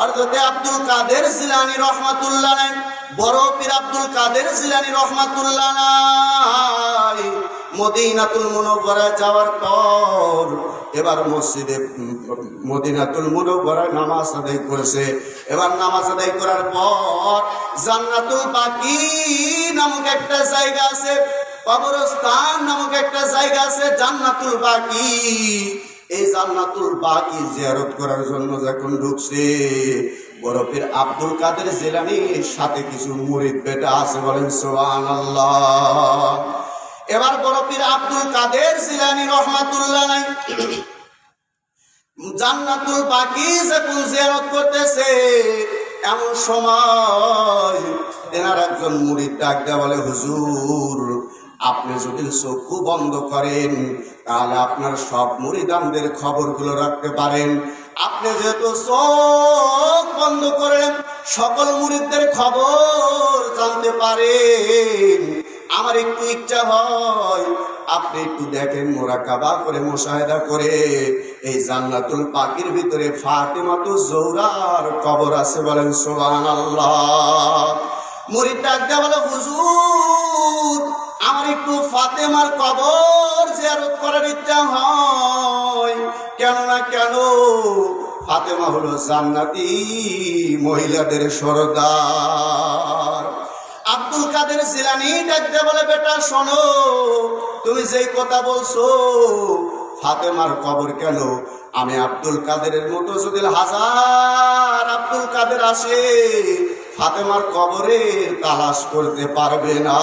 হযরত আব্দুল কাদের জিলানী রহমাতুল্লাহ আলাইহি, বড় পীর আব্দুল কাদের জিলানী রহমাতুল্লাহ আলাইহি মদিনাতুল মুনাওয়ারায় যাওয়ার পর এবার মসজিদে মদিনাতুল মুনাওয়ারায় নামাজ আদায় করেছে। এবার নামাজ আদায় করার পর জান্নাতুল বাকি নামক একটা জায়গা আছে, কবরস্থান নামক একটা জায়গা আছে, জান্নাতুল বাকি। এই জান্নাতুল বাকি জিয়ারত করার জন্য যখন ঢুকছে, বড় পীর আব্দুল কাদের জিলানীর সাথে কিছু মুরিদ বেটা আছে, বলেন সুবহানাল্লাহ। এবার বড় পীর আব্দুল কাদের জিলানী রহমাতুল্লাহ আলাইহি জান্নাতুল বাকি যখন জিয়ারত করতেছে, এমন সময় তেনার একজন মুরিদ ডাক দেয়া বলে, হুজুর আপনি যদি চক্ষু বন্ধ করেন তাহলে আপনার সব মুরিদানদের খবরগুলো রাখতে পারেন। আপনি যেহেতু চোখ বন্ধ করেন সকল মুরিদদের খবর জানতে পারেন, আমার একটু ইচ্ছা হয় আপনি একটু দেখেন, মুরাকাবা করে মুশাহাদা করে এই জান্নাতুল বাকির ভিতরে ফাতেমাতুজ জোহরার কবর আছে, বলেন সুবহানাল্লাহ। মুরিদ ডাক দেয়া বলে, হুজুর আমার একটু ফাতেমার কবর জিয়ারত করার ইচ্ছা হয়। কেন ফাতেমা হলো জান্নাতি মহিলাদের সরদার। আব্দুল কাদের জিলানী ডাক দেয়া বলে, বেটা শোনো, তুমি যেই কথা বলছো ফাতেমার কবর কেন, আমি আব্দুল কাদেরের মতো যদি হাজার আব্দুল কাদের আসে ফাতেমার কবরে তালাশ করতে পারবে না।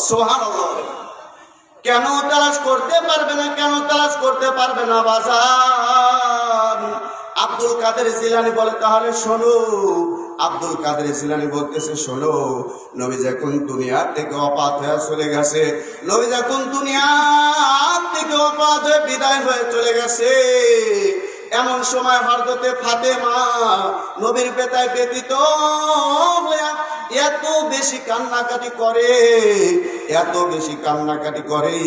সুবহানাল্লাহ। কেন তালাশ করতে পারবে না, কেন তালাশ করতে পারবে না বাজার? আব্দুল কাদের জিলানী বলে, তাহলে শোনো। আব্দুল কাদের জিলানী বলতেছে, শোনো, নবী যখন দুনিয়া থেকে অপাত হয়ে চলে গেছে, নবী যখন দুনিয়া থেকে অপাত হয়ে বিদায় হয়ে চলে গেছে, এমন সময় হযরতে ফাতেমা নবীর বেতায় ব্যতীত হয়ে এত বেশি কান্নাকাটি করে, এত বেশি কান্নাকাটি করে,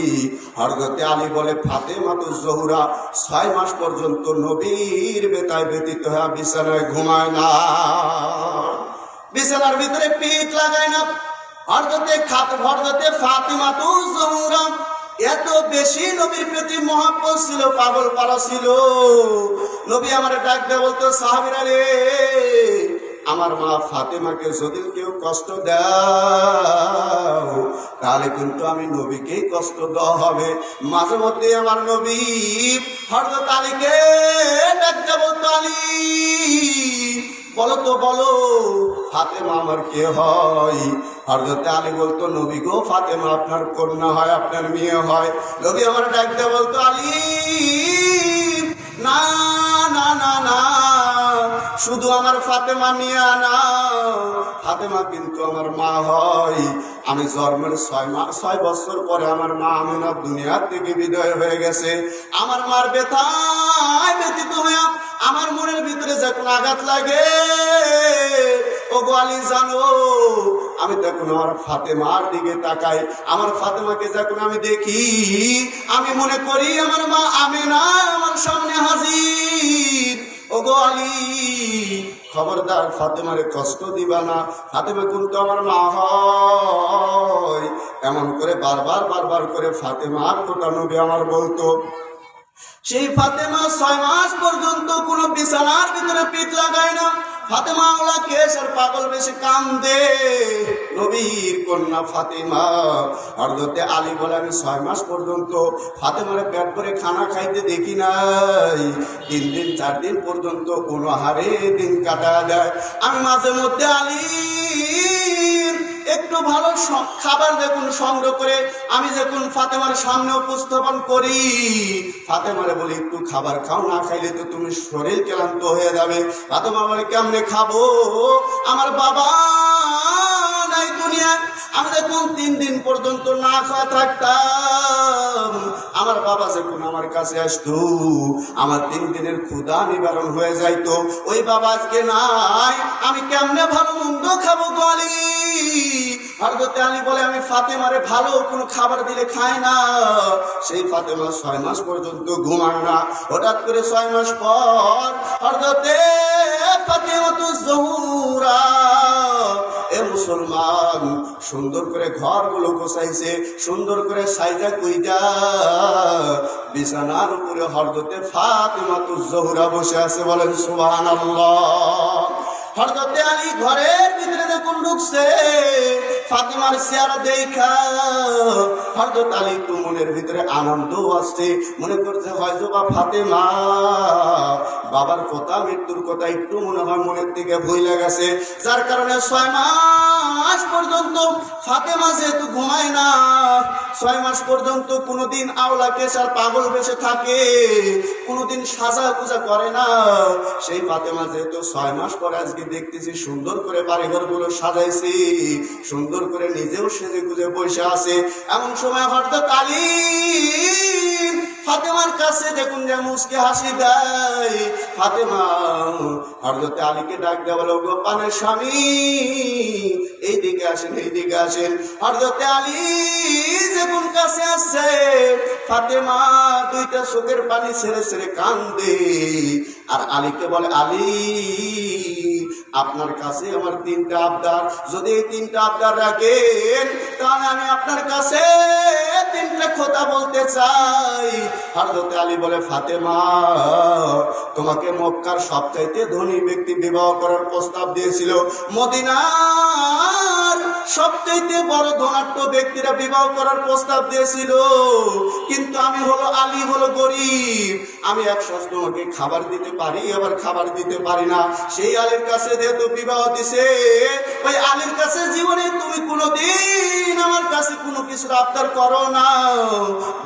হযরতে আলী বলে ফাতেমাতুজ জোহরা 6 মাস পর্যন্ত নবীর বেতায় ব্যতীত হয়ে বিছানায় ঘুমায় না, বিছানার ভিতরে পিঠ লাগায় না। হযরতে ফাতেমাতুজ জোহরা এত বেশি নবীর প্রতি মহব্বত ছিল, পাগল পারা ছিল। নবী আমার ডাক দিয়ে বলতো, সাহাবীরা রে, আমার মা ফাতেমাকে যদি কেউ কষ্ট দাও তাহলে কিন্তু আমি নবীকেই কষ্ট দেওয়া হবে। মাঝে মধ্যে আমার নবী হযরত আলীকে ডাক দিয়ে বলতো, আলী বলো তো বলো ফাতেমা আমার কে হয়? হযরত আলী বলতো, নবী গো ফাতেমা আপনার কন্যা হয়, আপনার মেয়ে হয়। নবী আমার ডাক দিয়ে বলতো, আলী না না না না, শুধু আমার ফাতেমা মিয়া না, ফাতেমা কিন্তু আমার মা হয়। আমি জন্মের 6 বছর পরে আমার মা আমিনা দুনিয়ার থেকে বিদায় হয়ে গেছে। আমার মার ব্যথায় ব্যথিত হয়ে আমার মনের ভিতরে যখন আঘাত লাগে, ও গো আলী জানো, আমি তখন আমার ফাতেমার দিকে তাকাই, আমার ফাতেমাকে যখন আমি দেখি, আমি মনে করি আমার মা আমিনা আমার সামনে হাজির। ও গো আলী, খবরদার ফাতেমারে কষ্ট দিবা না, ফাতেমা কিন্তু আমার মা হয়। এমন করে বারবার করে ফাতেমার কথা নবী আমার বলতো। সেই ফাতেমা 6 মাস পর্যন্ত কোনো বিছানার ভিতরে পিঠ লাগায় না। ফাতেমা ওলা কেসের পাগল বেশি কান্দে। নবীর কন্যা ফাতেমা। হযরতে আলী বলে, আমি 6 মাস পর্যন্ত ফাতেমারে পেট ভরে খানা খাইতে দেখি নাই। 3 দিন 4 দিন পর্যন্ত কোনো হারে দিন কাটা যায়। আমি মাঝে মধ্যে আলী একটু ভালো খাবার যখন সংগ্রহ করে আমি যখন ফাতেমার সামনে উপস্থাপন করি, ফাতেমারে বলি একটু খাবার খাও, না খাইলে তো তুমি শরীর ক্লান্ত হয়ে যাবে। ফাতেমা বলে, কেমনে খাবো, আমার বাবা নাই দুনিয়ায়। আমি যখন 3 দিন পর্যন্ত না খাওয়া থাকতাম, আমার বাবা যখন আমার কাছে আসতো, আমার 3 দিনের ক্ষুধা নিবারণ হয়ে যাইতো। ওই বাবা আজকে নাই, আমি কেমনে ভালো মন্দ খাবো গো আলী? হযরত আলী বলে, আমি ফাতেমারে ভালো কোনো খাবার দিলে খায় না। সেই ফাতেমা 6 মাস পর্যন্ত ঘুমায় না। হঠাৎ করে 6 মাস পর হযরতে সুন্দর করে ঘরগুলো গোছাইছে, সুন্দর করে সাইজা কুইজা বিছানার উপরে হযরতে ফাতেমাতুজ জোহরা বসে আছে। বলেন সুবহানাল্লাহ। হযরতে আলী ঘরের ভিতরে যখন ঢুকছে, ফাতেমার চেহারা দেখা হযরত আলী একটু মনের ভিতরে আনন্দ আসছে, মনে করছে হয়তো বা ফাতেমা বাবার কথা, মৃত্যুর কথা একটু মনে হয় মনের থেকে ভুলে গেছে, যার কারণে 6 মাস পর্যন্ত ফাতেমা যেহেতু ঘুমায় না, 6 মাস পর্যন্ত কোনোদিন আওলা কেশার পাগল বেশে থাকে, কোনোদিন সাজা পূজা করে না। সেই ফাতেমা যেহেতু 6 মাস পরে আজকে দেখতেছি সুন্দর করে বাড়িঘর গুলো সাজাইছি, সুন্দর করে নিজেও সেজে গুজে বসে আছে। এমন সময় হযরত আলী ফাতেমার কাছে দেখুন যে মুস্কি হাসি দেয়। ফাতেমা হযরত আলীকে ডাক দেওয়া বলে, গো পানের স্বামী এইদিকে আসেন, এইদিকে আসেন। হযরত আলী যখন কাছে আসছে, ফাতেমা দুইটা চোখের পানি ছেড়ে ছেড়ে কান্দে, আর আলীকে বলে, আলী আপনার কাছে আমার 3টা আবদার, যদি এই 3টা আবদার রাখেন তাহলে আমি আপনার কাছে 3টা কথা বলতে চাই। হযরত আলী বলে, ফাতেমা তোমাকে মক্কার সবচাইতে ধনী ব্যক্তি বিবাহ করার প্রস্তাব দিয়েছিল, মদিনার সবচাইতে বড় ধনাঢ্য ব্যক্তিরা বিবাহ করার প্রস্তাব দিয়েছিল, কিন্তু আমি হলো আলী হলো গরিব, আমি একসাথে তোমাকে খাবার দিতে পারি আবার খাবার দিতে পারি না। সেই আলীর কাছে যেহেতু বিবাহ দিছে, ওই আলীর কাছে জীবনে তুমি কোনোদিন আমার কাছে কোনো কিছু আবদার করো না,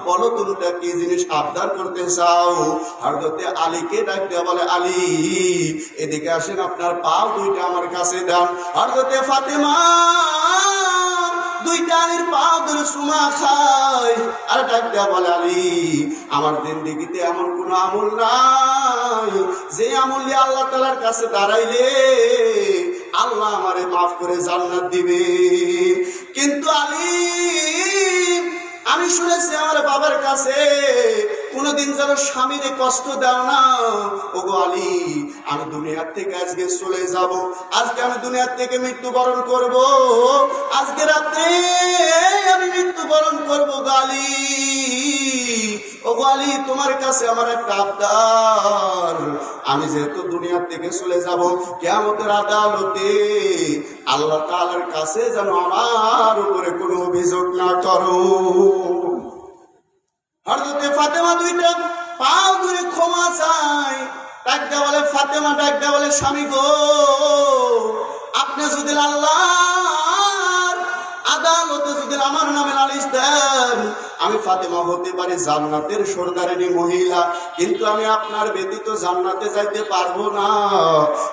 বলো তোমরা কি জিনিস আবদার করতে চাও। হযরতে আলীকে ডাক দেয়া বলে, আলী এদিকে আসেন, আপনার পাও 2টা আমার কাছে দেন। হযরতে ফাতেমা 2টা আলীর পাও ধরে সুমা খায়, আর ডাক দেয়া বলে, আলী আমার জিন্দেগিতে এমন কোন আমল নাই যে আমল দিয়ে আল্লাহ তাআলার কাছে দাঁড়াইলে আল্লাহ আমারে মাফ করে জান্নাত দিবে, কিন্তু আলী আমি শুনেছি আমার বাবার কাছে কোনদিন যেন স্বামীরে কষ্ট দাও না। ওগো আলী আমি দুনিয়ার থেকে আজকে চলে যাব, আজকে আমি দুনিয়ার থেকে মৃত্যুবরণ করব, আজকে রাত্রে আমি মৃত্যুবরণ করবো গো আলী। ওগো আলী তোমার কাছে আমার একটা আবদার, আমি যেহেতু দুনিয়ার থেকে চলে যাব, কিয়ামতের আদালতে আল্লাহ তাআলার কাছে যেন আমার উপরে কোনো অভিযোগ না করো। হযরতে ফাতেমা 2টা পাও ধরে ক্ষমা চায়, ডাক দেয়া বলে, ফাতেমা ডাক দেয়া বলে, স্বামী গো আপনি যদি আল্লাহর আদালতে যদি আমার নামে নালিশ দেন, আমি ফাতেমা হতে পারি জান্নাতের সরদারিনী মহিলা, কিন্তু আমি আপনার ব্যতীত জান্নাতে যাইতে পারবো না।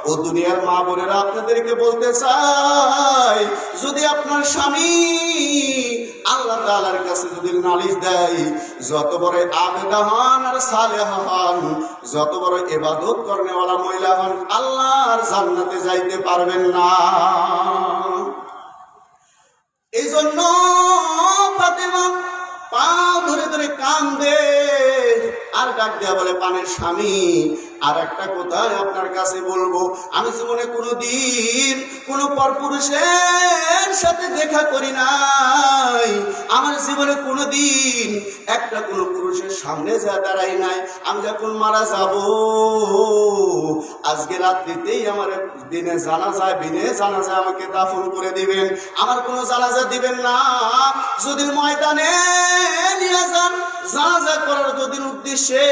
ও দুনিয়ার মা বোনেরা আপনাদেরকে বলতে চাই, যদি আপনার স্বামী আল্লাহ তাআলার কাছে যদি নালিশ দেয়, যত বড় আবেদা হন আর সালেহা হন, যত বড় ইবাদত করনেওয়ালা মহিলা হন, আল্লাহর জান্নাতে যাইতে পারবেন না। এই জন্য ফাতেমা পা ধরে ধরে কান্দে, আর ডাক দেয়া বলে, পানের স্বামী আর একটা কথা আপনার কাছে বলবো, আমি জীবনে কোনোদিন কোনো পরপুরুষের সাথে দেখা করি নাই, আমার জীবনে কোনোদিন একটা কোনো পুরুষের সামনে যা দাঁড়াই নাই। আমি যখন মারা যাব, আজকে রাত্রিতেই আমার দিনে জানাজা বিনে জানাজা আমাকে দাফন করে দিবেন, আমার কোনো জানাজা দিবেন না। যদি ময়দানে নিয়ে যান জানাজা করার যদি উদ্দেশ্যে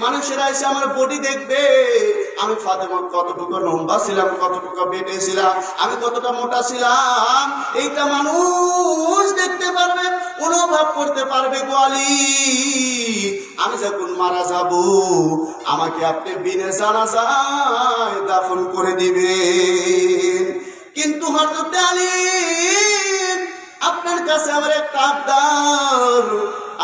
মানুষেরা এসে আমার বডি দেখবে, আমি ফাতেমা কতটুকু লম্বা ছিলাম, কতটুকু বেটে ছিলাম, আমি কতটা মোটা ছিলাম, এইটা মানুষ দেখতে পারবে, অনুভব করতে পারবে গো আলী। আমি যখন মারা যাব, আমাকে আপনি বিনে জানাজায় দাফন করে দিবেন। কিন্তু হযরত আলী আপনার কাছে আমার একটা আবদার,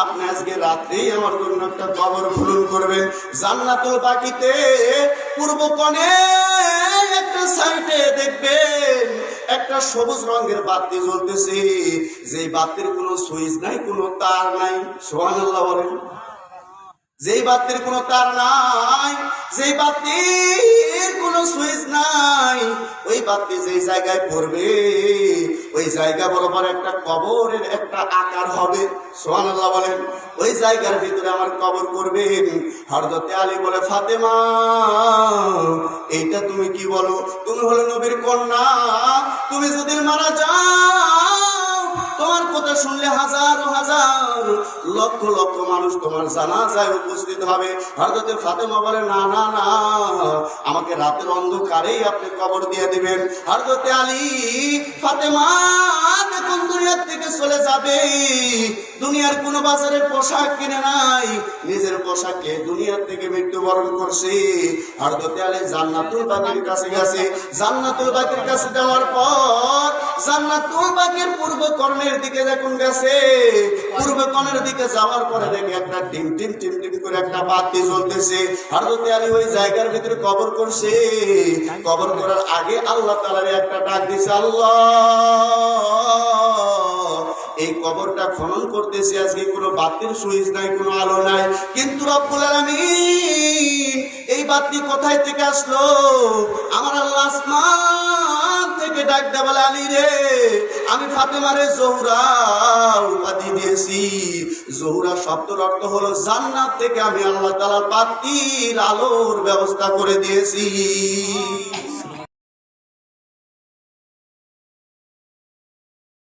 আপনি আজকে রাত্রেই আমার জন্য একটা কবর খনন করবেন। জান্নাতুল বাকিতে পূর্ব কোণে একটা সাইডে দেখবেন একটা সবুজ রঙের বাতি জ্বলতেছে, যেই বাতির কোনো সুইচ নাই, কোনো তার নাই। সুবহানাল্লাহ বলেন। যেই বাতির কোনো তার নাই, যেই বাতির কোনো সুইচ নাই, ওই বাতি যেই জায়গায় পড়বে ওই জায়গা বরাবর একটা কবরের একটা আকার হবে। সুবহানাল্লাহ বলেন। ওই জায়গার ভিতরে আমার কবর করবেন। হযরত আলী বলে, ফাতেমা এইটা তুমি কি বলো? তুমি হলো নবীর কন্যা, তুমি যদি মারা যাও তোমার কথা শুনলে হাজার হাজার লক্ষ লক্ষ মানুষ তোমার জানাজায় উপস্থিত হবে। হযরত ফাতেমা বলে, না না না, আমাকে রাতের অন্ধকারেই আপনি কবর দিয়ে দিবেন। হযরত আলী ফাতেমা যখন দুনিয়ার থেকে চলে যাবে, দুনিয়ার কোন বাজারের পোশাক কিনে নাই, নিজের পোশাকে দুনিয়ার থেকে মৃত্যুবরণ করছে। হযরত আলী জান্নাতুল বাকির কাছে গেছে। জান্নাতুল বাকির কাছে যাওয়ার পর জান্নাতুল বাকির পূর্ব কর্ণের দিকে যখন গেছে, পূর্ব কর্ণের দিকে যাওয়ার পরে দেখে একটা টিম টিম টিম টিম করে একটা বাতি জ্বলতেছে। হযরত আলী ওই জায়গার ভিতরে কবর করছে। কবর করার আগে আল্লাহ তাআলার একটা ডাক দিছে, আল্লাহ এই কবরটা খনন করতেছি, আজকে কোনো বাতির সুইচ নাই, কোনো আলো নাই, কিন্তু রব্বুল আলামিন এই বাতি কোথায় থেকে আসলো? আমার আল্লাহ আসমান থেকে ডাক দেয়া বলে, আলী রে, আমি ফাতেমারে জোহরা উপাধি দিয়েছি। জোহরা শব্দের অর্থ হলো জান্নাত থেকে আমি আল্লাহ তাআলার বাতির আলোর ব্যবস্থা করে দিয়েছি।